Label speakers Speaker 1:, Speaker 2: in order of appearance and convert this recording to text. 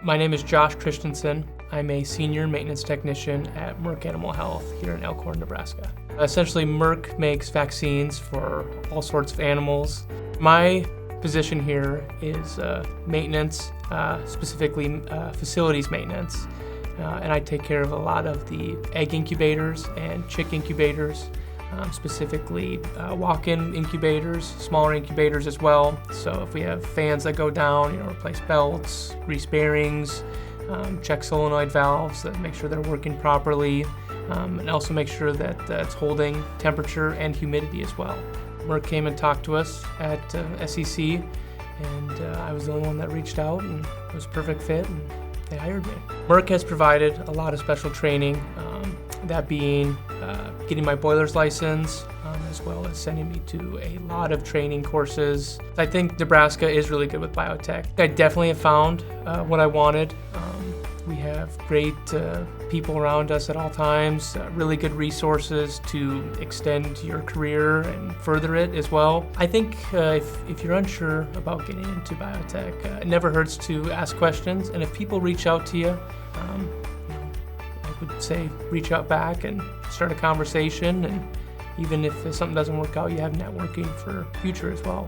Speaker 1: My name is Josh Christensen. I'm a senior maintenance technician at Merk Animal Health here in Elkhorn, Nebraska. Essentially, Merk makes vaccines for all sorts of animals. My position here is maintenance, specifically facilities maintenance. And I take care of a lot of the egg incubators and chick incubators, specifically walk-in incubators, smaller incubators as well. So if we have fans that go down, replace belts, grease bearings, check solenoid valves, make sure they're working properly, and also make sure that it's holding temperature and humidity as well. Merk came and talked to us at SCC, and I was the only one that reached out, and it was a perfect fit, and they hired me. Merk has provided a lot of special training, that being getting my boiler's license, as well as sending me to a lot of training courses. I think Nebraska is really good with biotech. I definitely have found what I wanted. We have great people around us at all times, really good resources to extend your career and further it as well. I think if you're unsure about getting into biotech, it never hurts to ask questions, and if people reach out to you, I would say reach out back and start a conversation, and even if something doesn't work out, you have networking for future as well.